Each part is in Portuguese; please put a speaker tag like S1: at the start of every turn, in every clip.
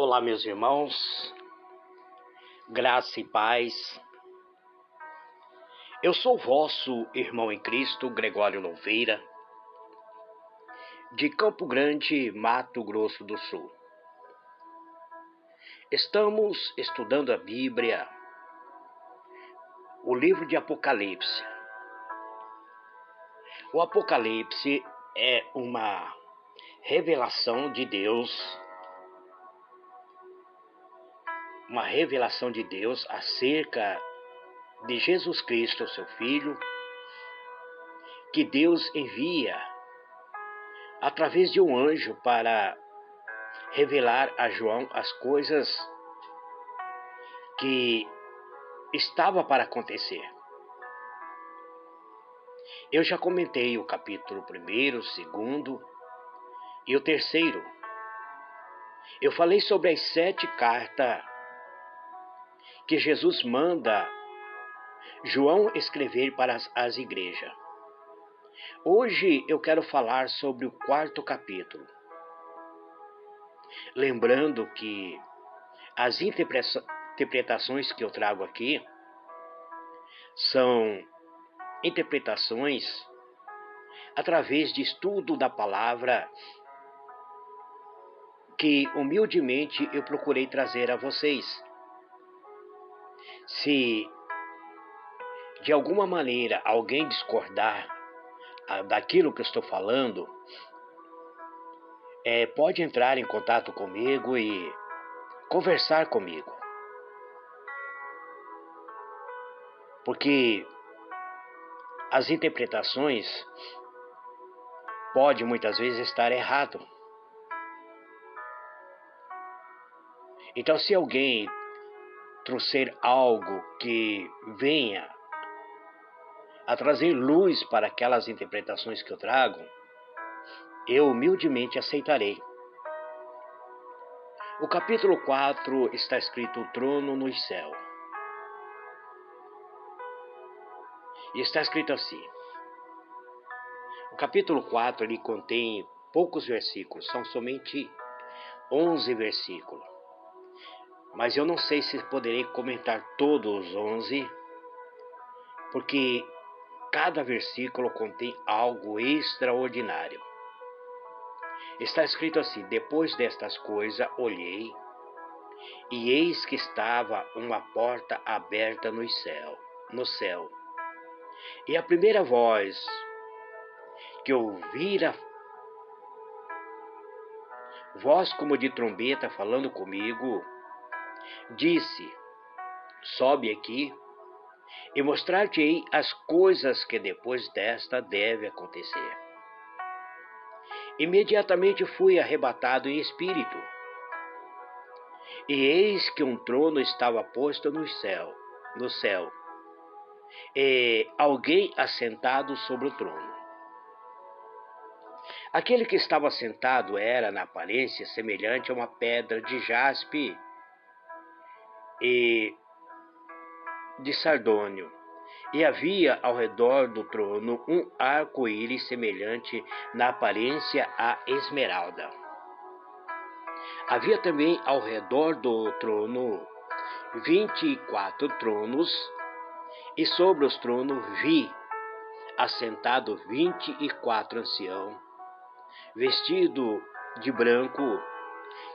S1: Olá, meus irmãos, graça e paz. Eu sou vosso irmão em Cristo, Gregório Louveira, de Campo Grande, Mato Grosso do Sul. Estamos estudando a Bíblia, o livro de Apocalipse. O Apocalipse é uma revelação de Deus, acerca de Jesus Cristo, seu Filho, que Deus envia através de um anjo para revelar a João as coisas que estava para acontecer. Eu já comentei o capítulo 1º, 2º e o 3º. Eu falei sobre as 7 cartas que Jesus manda João escrever para as igrejas. Hoje eu quero falar sobre o 4º capítulo. Lembrando que as interpretações que eu trago aqui são interpretações através de estudo da palavra que humildemente eu procurei trazer a vocês. Se de alguma maneira alguém discordar daquilo que eu estou falando, pode entrar em contato comigo e conversar comigo. Porque as interpretações podem muitas vezes estar errado. Então, se alguém trouxer algo que venha a trazer luz para aquelas interpretações que eu trago, eu humildemente aceitarei. O capítulo 4 está escrito o trono nos céus. E está escrito assim. O capítulo 4 ele contém poucos versículos, são somente 11 versículos. Mas eu não sei se poderei comentar todos os 11, porque cada versículo contém algo extraordinário. Está escrito assim: depois destas coisas olhei, e eis que estava uma porta aberta no céu. E a primeira voz que ouvira, voz como de trombeta falando comigo, disse: sobe aqui e mostrar-te-ei as coisas que depois desta deve acontecer. Imediatamente fui arrebatado em espírito, e eis que um trono estava posto no céu, e alguém assentado sobre o trono. Aquele que estava sentado era, na aparência, semelhante a uma pedra de jaspe e de sardônio, e havia ao redor do trono um arco-íris semelhante na aparência a esmeralda. Havia também ao redor do trono 24 tronos, e sobre os tronos vi assentado 24 anciãos, vestido de branco,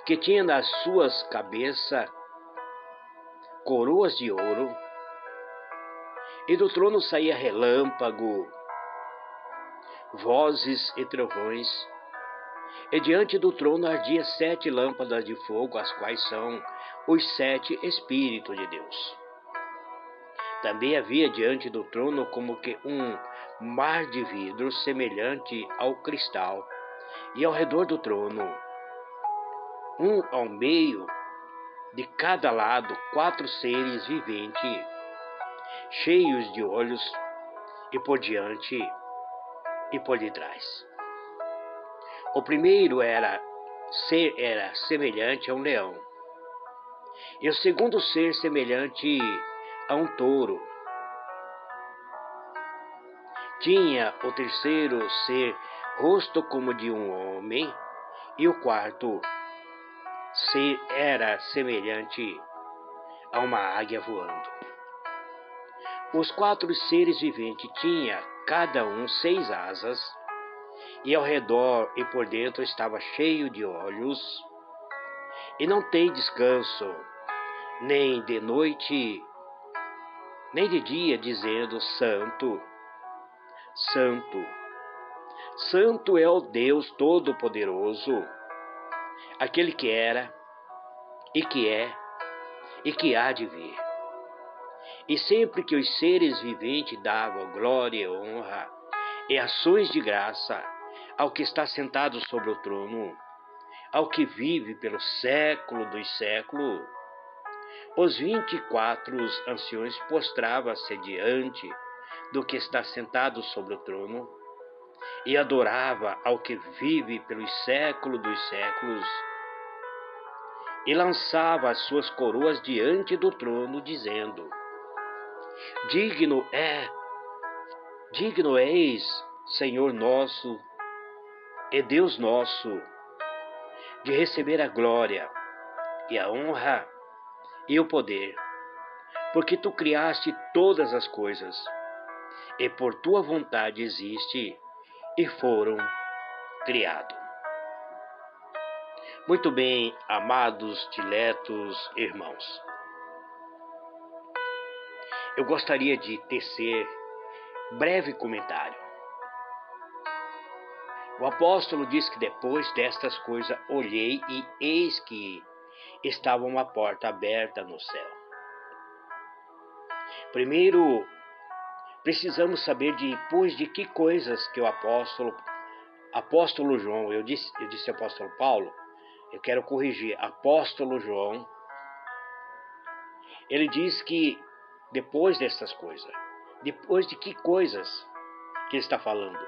S1: que tinha nas suas cabeças coroas de ouro, e do trono saía relâmpago, vozes e trovões, e diante do trono ardia 7 lâmpadas de fogo, as quais são os 7 Espíritos de Deus. Também havia diante do trono como que um mar de vidro semelhante ao cristal, e ao redor do trono, um ao meio de cada lado, 4 seres viventes, cheios de olhos, e por diante e por detrás. O primeiro era semelhante a um leão, e o segundo ser semelhante a um touro. Tinha o terceiro ser rosto como de um homem, e o quarto era semelhante a uma águia voando. Os 4 seres viventes tinham cada um 6 asas, e ao redor e por dentro estava cheio de olhos, e não tem descanso, nem de noite, nem de dia, dizendo: Santo, Santo, Santo é o Deus Todo-Poderoso, aquele que era, e que é, e que há de vir. E sempre que os seres viventes davam glória e honra e ações de graça ao que está sentado sobre o trono, ao que vive pelo século dos séculos, os 24 anciões prostravam-se diante do que está sentado sobre o trono e adorava ao que vive pelos séculos dos séculos, e lançava as suas coroas diante do trono, dizendo: Digno és, Senhor nosso e Deus nosso, de receber a glória e a honra e o poder, porque tu criaste todas as coisas, e por tua vontade existe e foram criados. Muito bem, amados, diletos irmãos. Eu gostaria de tecer breve comentário. O apóstolo diz que depois destas coisas olhei e eis que estava uma porta aberta no céu. Primeiro, precisamos saber depois de que coisas que o apóstolo João, eu disse apóstolo Paulo, eu quero corrigir, apóstolo João, ele diz que depois dessas coisas, depois de que coisas que ele está falando?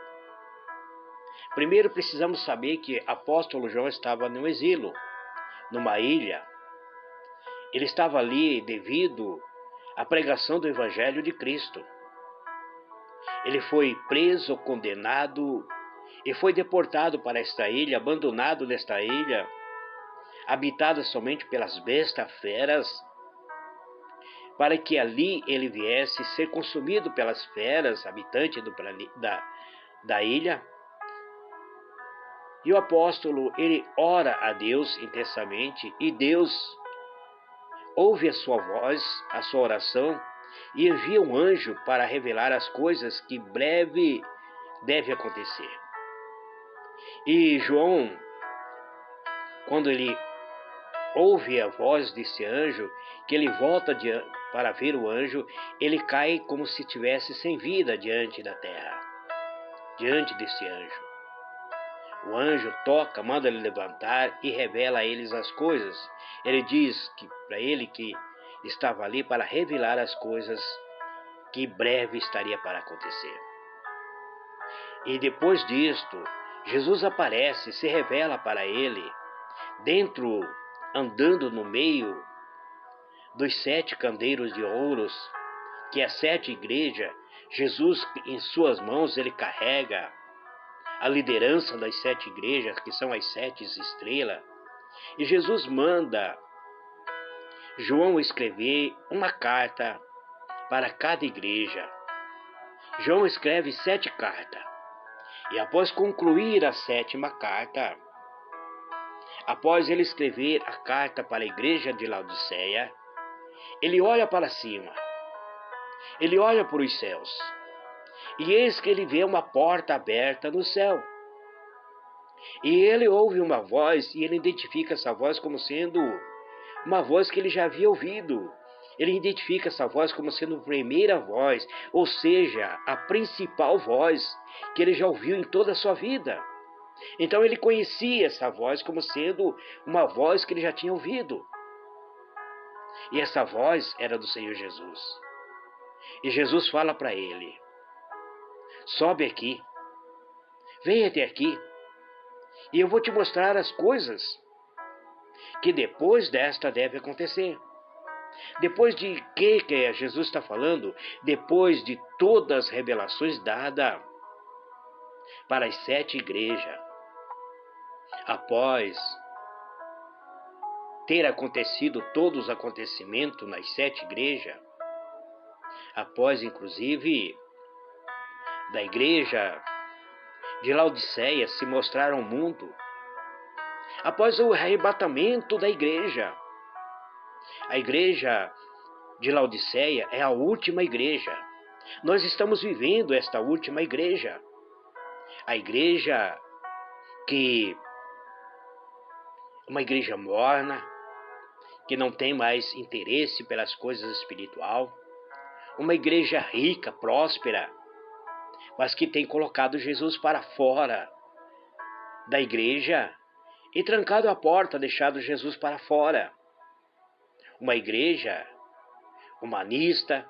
S1: Primeiro precisamos saber que apóstolo João estava no exílio, numa ilha. Ele estava ali devido à pregação do Evangelho de Cristo. Ele foi preso, condenado e foi deportado para esta ilha, abandonado nesta ilha, habitada somente pelas bestas feras, para que ali ele viesse ser consumido pelas feras, habitantes da ilha. E o apóstolo, ele ora a Deus intensamente, e Deus ouve a sua voz, a sua oração, e envia um anjo para revelar as coisas que breve deve acontecer. E João, quando ele ouve a voz desse anjo, que ele volta para ver o anjo, ele cai como se estivesse sem vida diante da terra, diante desse anjo. O anjo toca, manda ele levantar e revela a eles as coisas. Ele diz para ele que estava ali para revelar as coisas que breve estaria para acontecer. E depois disto, Jesus aparece, se revela para ele, andando no meio dos 7 candeiros de ouros, que é 7 igrejas. Jesus, em suas mãos, ele carrega a liderança das 7 igrejas, que são as 7 estrelas. E Jesus manda João escrever uma carta para cada igreja. João escreve 7 cartas. E após concluir a 7ª carta, após ele escrever a carta para a igreja de Laodiceia, ele olha para cima, ele olha para os céus, e eis que ele vê uma porta aberta no céu. E ele ouve uma voz, e ele identifica essa voz como sendo uma voz que ele já havia ouvido. Ele identifica essa voz como sendo a primeira voz, ou seja, a principal voz que ele já ouviu em toda a sua vida. Então ele conhecia essa voz como sendo uma voz que ele já tinha ouvido. E essa voz era do Senhor Jesus. E Jesus fala para ele: sobe aqui, vem até aqui, e eu vou te mostrar as coisas que depois desta deve acontecer. Depois de que Jesus está falando? Depois de todas as revelações dadas para as 7 igrejas. Após ter acontecido todos os acontecimentos nas 7 igrejas, após inclusive da igreja de Laodiceia se mostrar ao mundo, após o arrebatamento da igreja. A igreja de Laodiceia é a última igreja. Nós estamos vivendo esta última igreja. A igreja que uma igreja morna, que não tem mais interesse pelas coisas espirituais, uma igreja rica, próspera, mas que tem colocado Jesus para fora da igreja e trancado a porta, deixado Jesus para fora. Uma igreja humanista,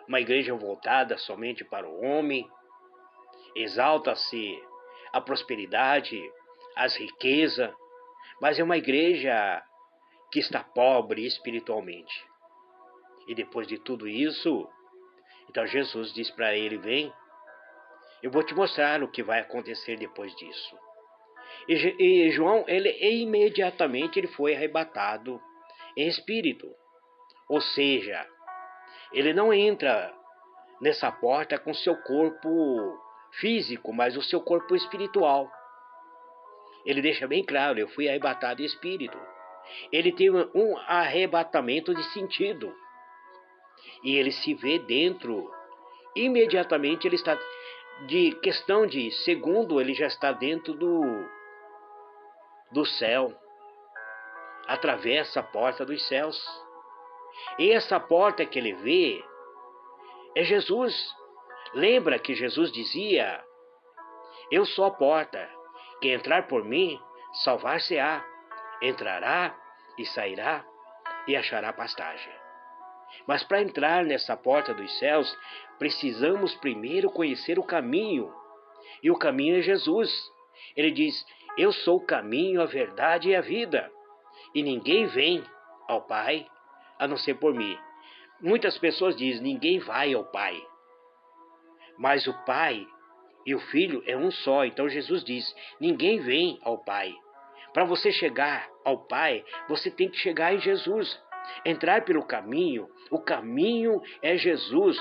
S1: uma igreja voltada somente para o homem, exalta-se a prosperidade, as riquezas, mas é uma igreja que está pobre espiritualmente. E depois de tudo isso, então Jesus diz para ele: vem, eu vou te mostrar o que vai acontecer depois disso. E João, imediatamente ele foi arrebatado em espírito. Ou seja, ele não entra nessa porta com seu corpo físico, mas o seu corpo espiritual. Ele deixa bem claro: eu fui arrebatado em espírito. Ele teve um arrebatamento de sentido. E ele se vê dentro. Imediatamente ele está, de questão de segundo, ele já está dentro do céu. Atravessa a porta dos céus. E essa porta que ele vê é Jesus. Lembra que Jesus dizia: eu sou a porta, quem entrar por mim, salvar-se-á, entrará e sairá e achará pastagem. Mas para entrar nessa porta dos céus, precisamos primeiro conhecer o caminho. E o caminho é Jesus. Ele diz: eu sou o caminho, a verdade e a vida. E ninguém vem ao Pai a não ser por mim. Muitas pessoas dizem: ninguém vai ao Pai. Mas o Pai e o Filho é um só. Então Jesus diz: ninguém vem ao Pai. Para você chegar ao Pai, você tem que chegar em Jesus. Entrar pelo caminho. O caminho é Jesus.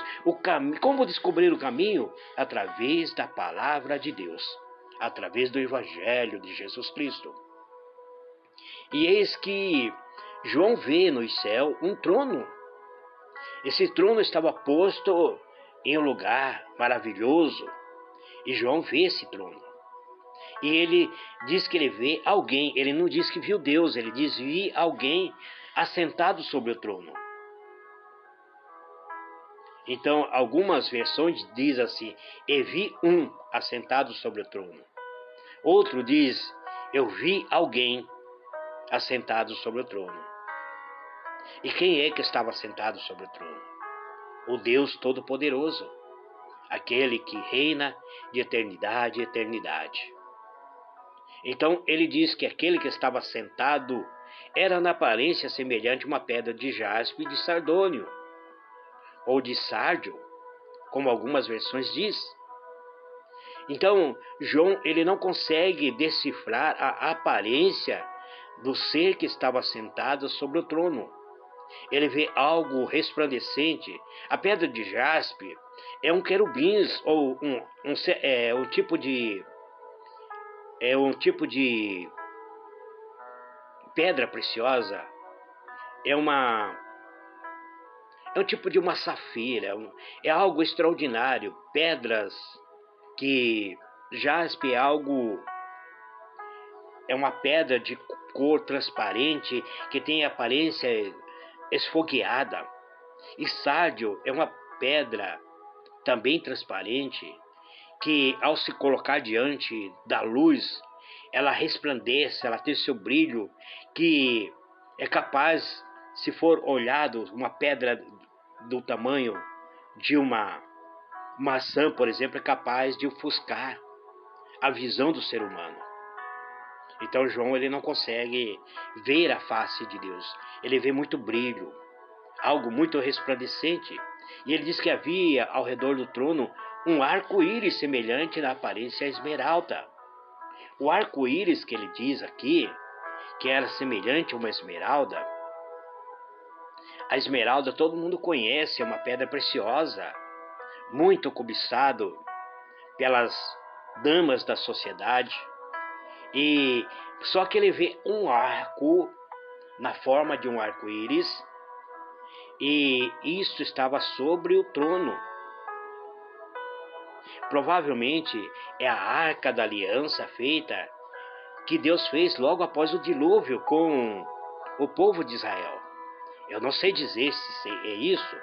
S1: Como descobrir o caminho? Através da palavra de Deus. Através do Evangelho de Jesus Cristo. E eis que João vê no céu um trono. Esse trono estava posto em um lugar maravilhoso. E João vê esse trono. E ele diz que ele vê alguém. Ele não diz que viu Deus. Ele diz: vi alguém assentado sobre o trono. Então, algumas versões diz assim: e vi um assentado sobre o trono. Outro diz: eu vi alguém assentado sobre o trono. E quem é que estava assentado sobre o trono? O Deus Todo-Poderoso, aquele que reina de eternidade em eternidade. Então ele diz que aquele que estava sentado era na aparência semelhante a uma pedra de jaspe e de sardônio, ou de sárdio, como algumas versões diz. Então João ele não consegue decifrar a aparência do ser que estava sentado sobre o trono. Ele vê algo resplandecente. A pedra de jaspe é um querubins, ou um tipo de pedra preciosa. É um tipo de uma safira. É algo extraordinário. Pedras que jaspe é uma pedra de cor transparente que tem aparência esfogueada. E sárdio é uma pedra também transparente que, ao se colocar diante da luz, ela resplandece, ela tem seu brilho, que é capaz, se for olhado, uma pedra do tamanho de uma maçã, por exemplo, é capaz de ofuscar a visão do ser humano. Então João ele não consegue ver a face de Deus. Ele vê muito brilho, algo muito resplandecente. E ele diz que havia ao redor do trono um arco-íris semelhante na aparência à esmeralda. O arco-íris que ele diz aqui, que era semelhante a uma esmeralda. A esmeralda todo mundo conhece, é uma pedra preciosa, muito cobiçado pelas damas da sociedade. E só que ele vê um arco na forma de um arco-íris, e isto estava sobre o trono. Provavelmente é a Arca da Aliança feita, que Deus fez logo após o dilúvio com o povo de Israel. Eu não sei dizer se é isso,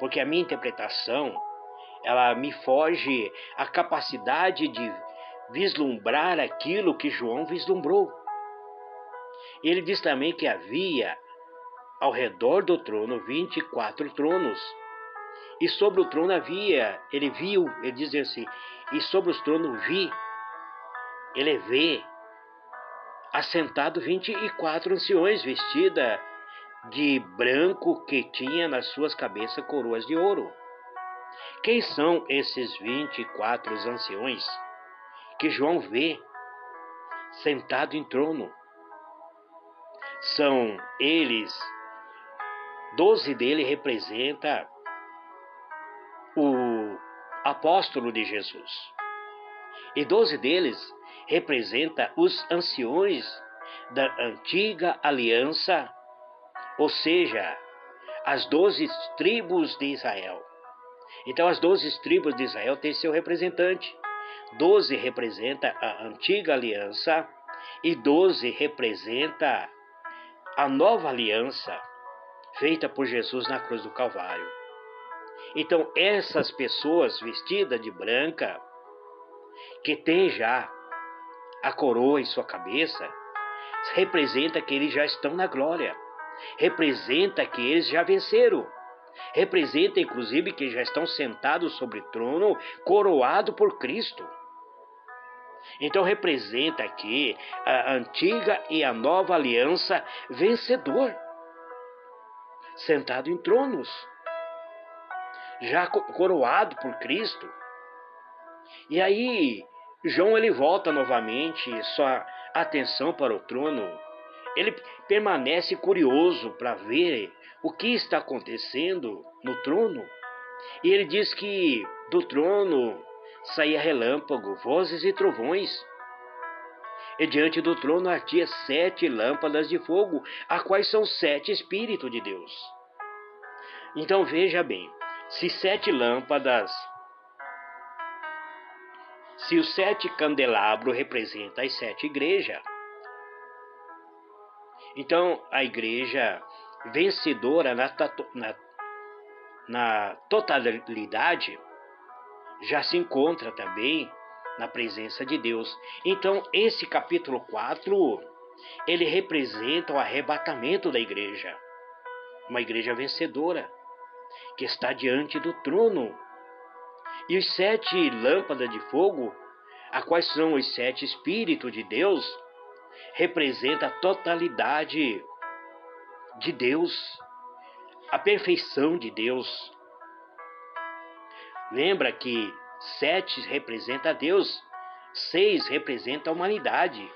S1: porque a minha interpretação, ela me foge a capacidade de vislumbrar aquilo que João vislumbrou. Ele diz também que havia ao redor do trono 24 tronos. E sobre o trono havia, ele diz assim, e sobre os tronos ele vê assentado 24 anciões vestidos de branco, que tinha nas suas cabeças coroas de ouro. Quem são esses 24 anciões que João vê sentado em trono? São eles, 12 dele representa o apóstolo de Jesus. E 12 deles representa os anciões da antiga aliança, ou seja, as 12 tribos de Israel. Então as 12 tribos de Israel têm seu representante. 12 representa a antiga aliança e 12 representa a nova aliança feita por Jesus na cruz do Calvário. Então essas pessoas vestidas de branca, que tem já a coroa em sua cabeça, representa que eles já estão na glória, representa que eles já venceram, representa inclusive que já estão sentados sobre o trono, coroado por Cristo. Então representa aqui a antiga e a nova aliança vencedor, sentado em tronos, já coroado por Cristo. E aí João ele volta novamente sua atenção para o trono. Ele permanece curioso para ver o que está acontecendo no trono. E ele diz que do trono saía relâmpago, vozes e trovões. E diante do trono ardia 7 lâmpadas de fogo, as quais são 7 Espíritos de Deus. Então veja bem, se os 7 candelabros representam as 7 igrejas, então a igreja vencedora na totalidade já se encontra também na presença de Deus. Então esse capítulo 4, ele representa o arrebatamento da igreja, uma igreja vencedora que está diante do trono. E os 7 lâmpadas de fogo, a quais são os 7 Espíritos de Deus, representa a totalidade de Deus, a perfeição de Deus. Lembra que 7 representa Deus, 6 representa a humanidade,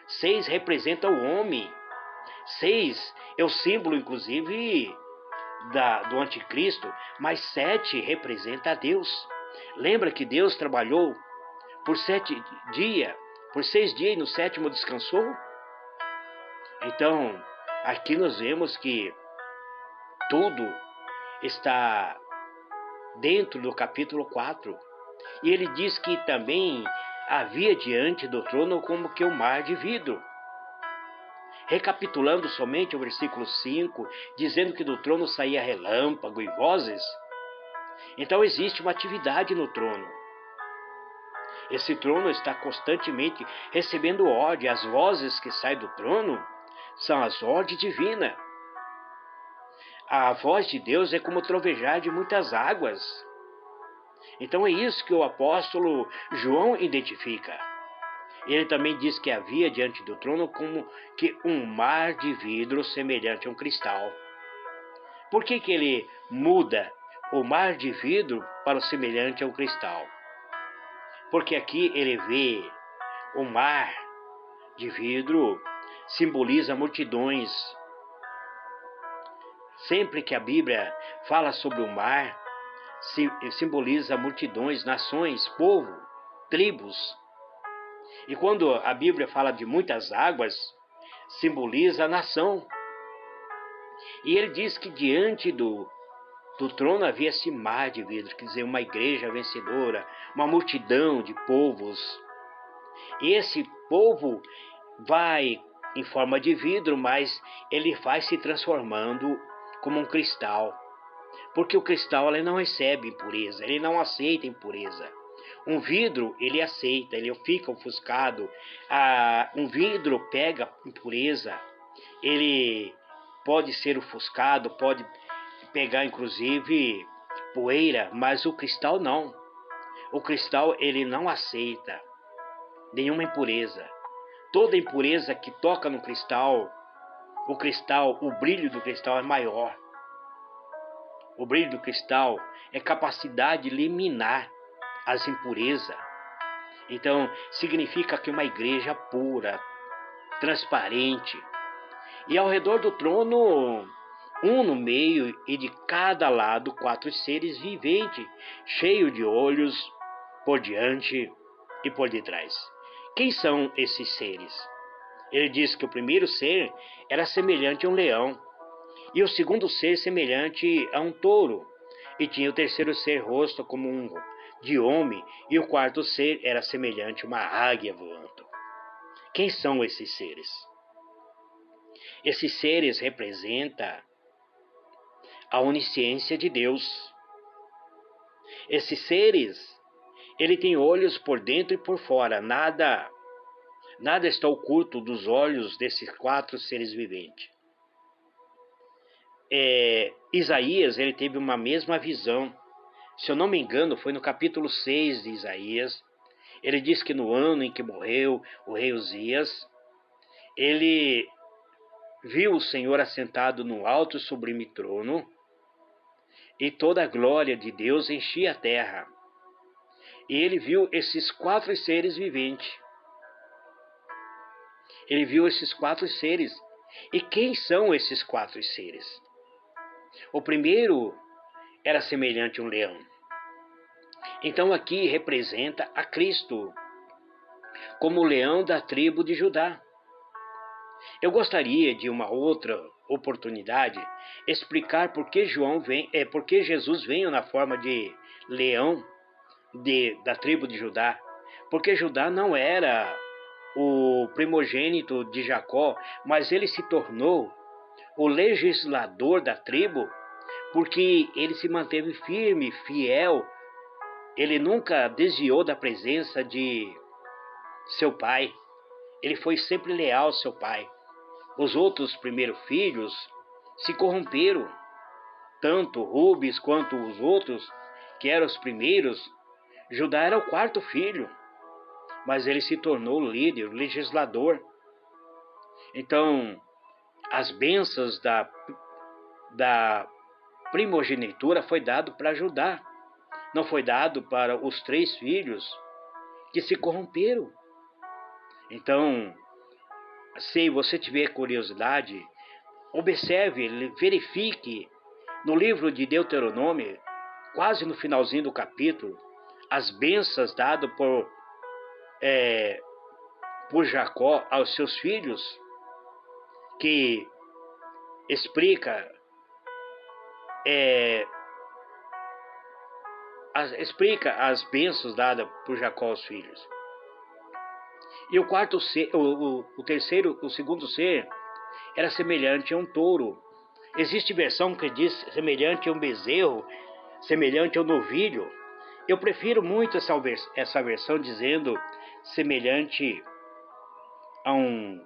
S1: 6 representa o homem, 6 é o símbolo, inclusive, do anticristo, mas 7 representa a Deus. Lembra que Deus trabalhou por 6 dias e no 7º descansou? Então, aqui nós vemos que tudo está dentro do capítulo 4. E ele diz que também havia diante do trono como que um mar de vidro. Recapitulando somente o versículo 5, dizendo que do trono saía relâmpago e vozes. Então existe uma atividade no trono. Esse trono está constantemente recebendo ordem. As vozes que saem do trono são as ordens divinas. A voz de Deus é como trovejar de muitas águas. Então é isso que o apóstolo João identifica. Ele também diz que havia diante do trono como que um mar de vidro semelhante a um cristal. Por que ele muda o mar de vidro para o semelhante a um cristal? Porque aqui ele vê o mar de vidro simboliza multidões. Sempre que a Bíblia fala sobre o mar, simboliza multidões, nações, povo, tribos. E quando a Bíblia fala de muitas águas, simboliza a nação. E ele diz que diante do trono havia esse mar de vidro, quer dizer, uma igreja vencedora, uma multidão de povos. E esse povo vai em forma de vidro, mas ele vai se transformando como um cristal. Porque o cristal ele não recebe impureza, ele não aceita impureza. Um vidro ele aceita, ele fica ofuscado. Um vidro pega impureza, ele pode ser ofuscado, pode pegar inclusive poeira, mas o cristal não. O cristal ele não aceita nenhuma impureza. Toda impureza que toca no cristal, o brilho do cristal é maior. O brilho do cristal é capacidade de eliminar as impurezas. Então, significa que uma igreja pura, transparente. E ao redor do trono, um no meio e de cada lado 4 seres viventes, cheios de olhos por diante e por detrás. Quem são esses seres? Ele diz que o primeiro ser era semelhante a um leão, e o segundo ser semelhante a um touro, e tinha o terceiro ser rosto como um de homem, e o quarto ser era semelhante a uma águia voando. Quem são esses seres? Esses seres representam a onisciência de Deus. Esses seres, ele tem olhos por dentro e por fora, nada está oculto dos olhos desses 4 seres viventes. Isaías, ele teve uma mesma visão. Se eu não me engano, foi no capítulo 6 de Isaías. Ele diz que no ano em que morreu o rei Uzias, ele viu o Senhor assentado no alto e sublime trono, e toda a glória de Deus enchia a terra. E ele viu esses 4 seres viventes. Ele viu esses 4 seres. E quem são esses 4 seres? O primeiro era semelhante a um leão. Então aqui representa a Cristo, como o leão da tribo de Judá. Eu gostaria de uma outra oportunidade explicar por que Jesus veio na forma de leão da tribo de Judá. Porque Judá não era o primogênito de Jacó, mas ele se tornou o legislador da tribo, porque ele se manteve firme, fiel. Ele nunca desviou da presença de seu pai. Ele foi sempre leal ao seu pai. Os outros primeiros filhos se corromperam, tanto Rubens quanto os outros, que eram os primeiros. Judá era o 4º filho, mas ele se tornou o líder, o legislador. Então, as bênçãos da primogenitura foi dado para Judá, não foi dado para os 3 filhos que se corromperam. Então, se você tiver curiosidade, observe, verifique no livro de Deuteronômio, quase no finalzinho do capítulo, as bênçãos dadas por Jacó aos seus filhos, que explica as bênçãos dadas por Jacó aos filhos. E o segundo ser era semelhante a um touro. Existe versão que diz semelhante a um bezerro, semelhante a um novilho. Eu prefiro muito essa versão dizendo semelhante a um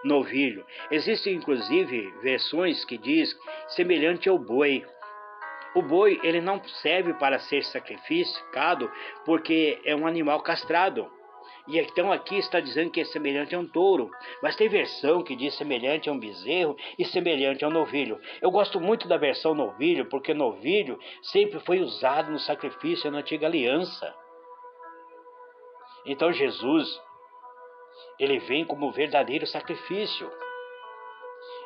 S1: novilho. Existem inclusive versões que diz semelhante ao boi. O boi ele não serve para ser sacrificado porque é um animal castrado. E então aqui está dizendo que é semelhante a um touro. Mas tem versão que diz semelhante a um bezerro e semelhante a um novilho. Eu gosto muito da versão novilho, porque novilho sempre foi usado no sacrifício na antiga aliança. Então Jesus, Ele vem como verdadeiro sacrifício.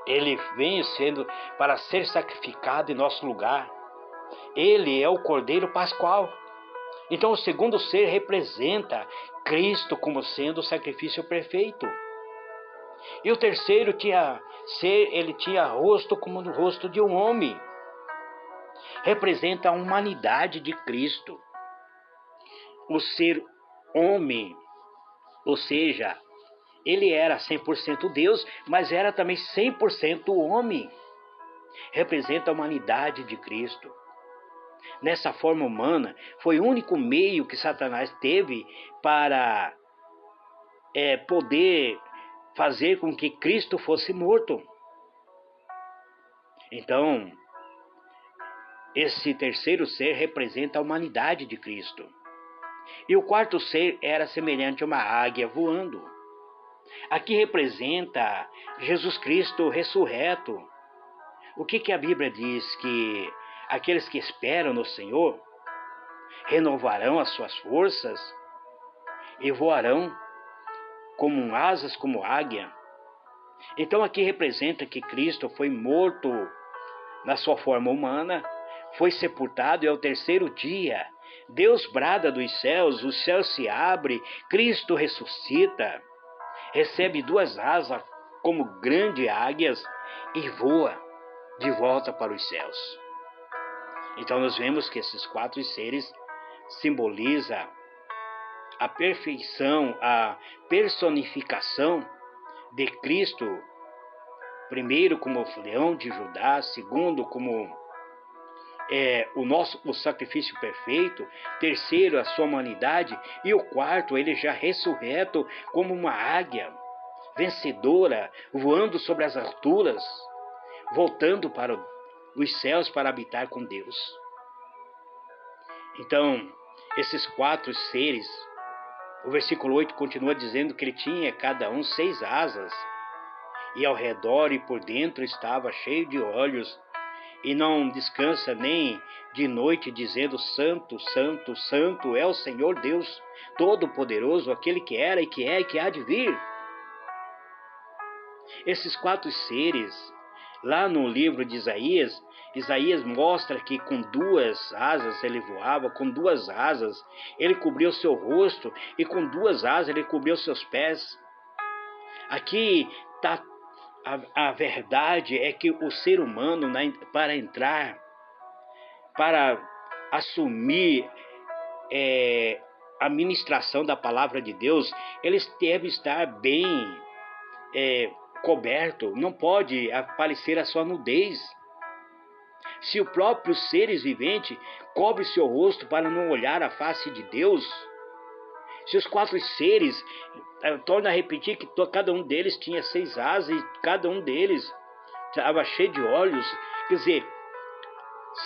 S1: Ele vem sendo para ser sacrificado em nosso lugar. Ele é o Cordeiro Pascual. Então o segundo ser representa Cristo como sendo o sacrifício perfeito. E o terceiro ele tinha rosto como o rosto de um homem. Representa a humanidade de Cristo. O ser homem, ou seja, ele era 100% Deus, mas era também 100% homem. Representa a humanidade de Cristo. Nessa forma humana, foi o único meio que Satanás teve para poder fazer com que Cristo fosse morto. Então, esse terceiro ser representa a humanidade de Cristo. E o quarto ser era semelhante a uma águia voando. Aqui representa Jesus Cristo ressurreto. O que a Bíblia diz? Que aqueles que esperam no Senhor renovarão as suas forças e voarão como asas como águia. Então aqui representa que Cristo foi morto na sua forma humana, foi sepultado e ao terceiro dia Deus brada dos céus, o céu se abre, Cristo ressuscita, recebe duas asas como grandes águias e voa de volta para os céus. Então nós vemos que esses quatro seres simbolizam a perfeição, a personificação de Cristo, primeiro como o leão de Judá, segundo como o sacrifício perfeito, terceiro a sua humanidade e o quarto ele já ressurreto como uma águia vencedora, voando sobre as alturas, voltando para os céus para habitar com Deus. Então, esses quatro seres, o versículo 8 continua dizendo que ele tinha cada um 6 asas, e ao redor e por dentro estava cheio de olhos, e não descansa nem de noite, dizendo: Santo, Santo, Santo é o Senhor Deus Todo-Poderoso, aquele que era e que é e que há de vir. Esses quatro seres, lá no livro de Isaías, Isaías mostra que com 2 asas ele voava, com 2 asas ele cobriu o seu rosto e com 2 asas ele cobriu os seus pés. Aqui está a verdade, é que o ser humano, para entrar, para assumir a ministração da palavra de Deus, eles devem estar bem coberto, não pode aparecer a sua nudez. Se o próprio seres vivente cobre seu rosto para não olhar a face de Deus, se os quatro seres, torno a repetir que cada um deles tinha 6 asas e cada um deles estava cheio de olhos, quer dizer,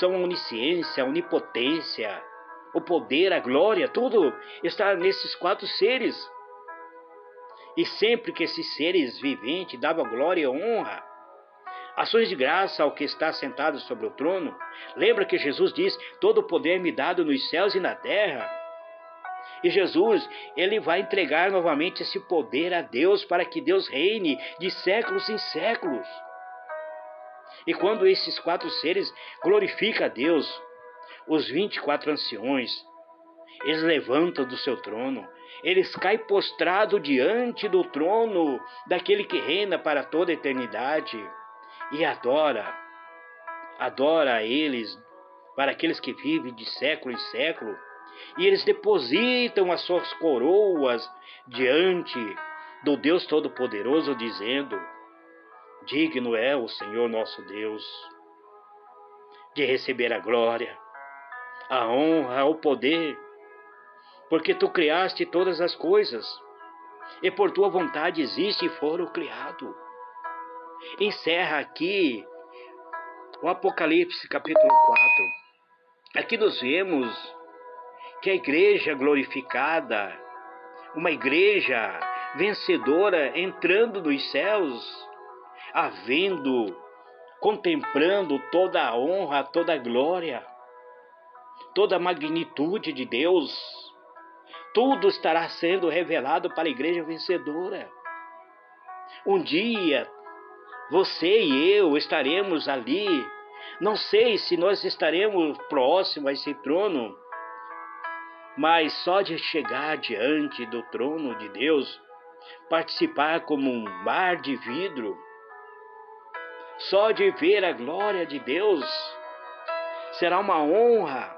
S1: são a onisciência, a onipotência, o poder, a glória, tudo está nesses 4 seres. E sempre que esses seres viventes davam glória e honra, ações de graça ao que está sentado sobre o trono, lembra que Jesus diz: todo o poder me dado nos céus e na terra. E Jesus, ele vai entregar novamente esse poder a Deus para que Deus reine de séculos em séculos. E quando esses 4 seres glorificam a Deus, os 24 anciões, eles levantam do seu trono, eles caem prostrados diante do trono daquele que reina para toda a eternidade e adora a eles, para aqueles que vivem de século em século, e eles depositam as suas coroas diante do Deus Todo-Poderoso, dizendo: digno é o Senhor nosso Deus de receber a glória, a honra, o poder, porque tu criaste todas as coisas, e por tua vontade existe e foram criado. Encerra aqui o Apocalipse capítulo 4. Aqui nós vemos que a igreja glorificada, uma igreja vencedora entrando nos céus, contemplando toda a honra, toda a glória, toda a magnitude de Deus, Tudo estará sendo revelado para a igreja vencedora. Um dia, você e eu estaremos ali. Não sei se nós estaremos próximos a esse trono, mas só de chegar diante do trono de Deus, participar como um mar de vidro, só de ver a glória de Deus, será uma honra.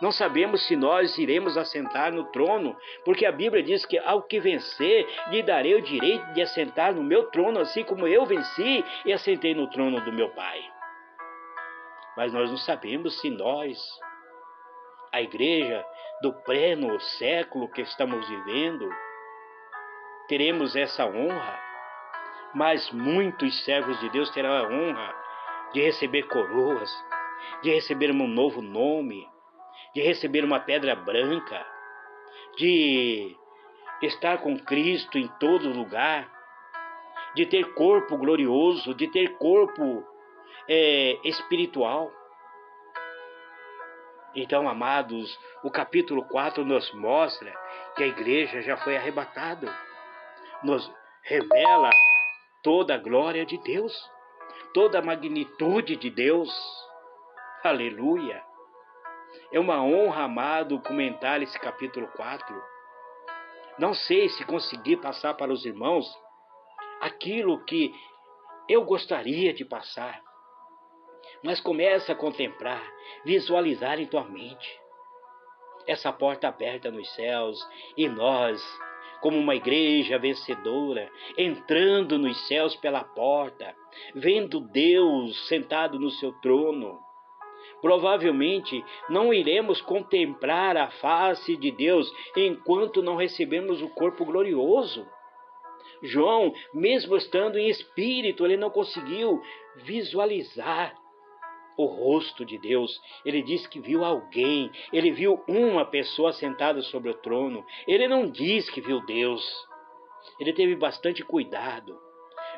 S1: Não sabemos se nós iremos assentar no trono, porque a Bíblia diz que ao que vencer, lhe darei o direito de assentar no meu trono, assim como eu venci e assentei no trono do meu Pai. Mas nós não sabemos se nós, a igreja do pleno século que estamos vivendo, teremos essa honra. Mas muitos servos de Deus terão a honra de receber coroas, de receber um novo nome, de receber uma pedra branca, de estar com Cristo em todo lugar, de ter corpo glorioso, de ter corpo espiritual. Então, amados, o capítulo 4 nos mostra que a igreja já foi arrebatada. Nos revela toda a glória de Deus, toda a magnitude de Deus. Aleluia! É uma honra, amado, comentar esse capítulo 4. Não sei se consegui passar para os irmãos aquilo que eu gostaria de passar, mas começa a contemplar, visualizar em tua mente essa porta aberta nos céus e nós, como uma igreja vencedora, entrando nos céus pela porta, vendo Deus sentado no seu trono. Provavelmente não iremos contemplar a face de Deus enquanto não recebemos o corpo glorioso. João, mesmo estando em espírito, ele não conseguiu visualizar o rosto de Deus. Ele disse que viu alguém, ele viu uma pessoa sentada sobre o trono. Ele não diz que viu Deus. Ele teve bastante cuidado.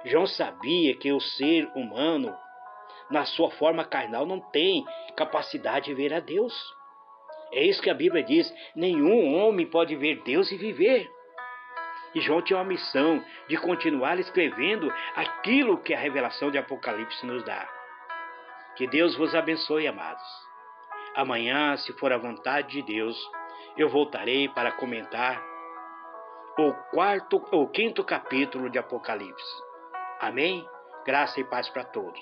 S1: João sabia que o ser humano, na sua forma carnal, não tem capacidade de ver a Deus. É isso que a Bíblia diz: nenhum homem pode ver Deus e viver. E João tinha uma missão de continuar escrevendo aquilo que a revelação de Apocalipse nos dá. Que Deus vos abençoe, amados. Amanhã, se for a vontade de Deus, eu voltarei para comentar o quinto capítulo de Apocalipse. Amém? Graça e paz para todos.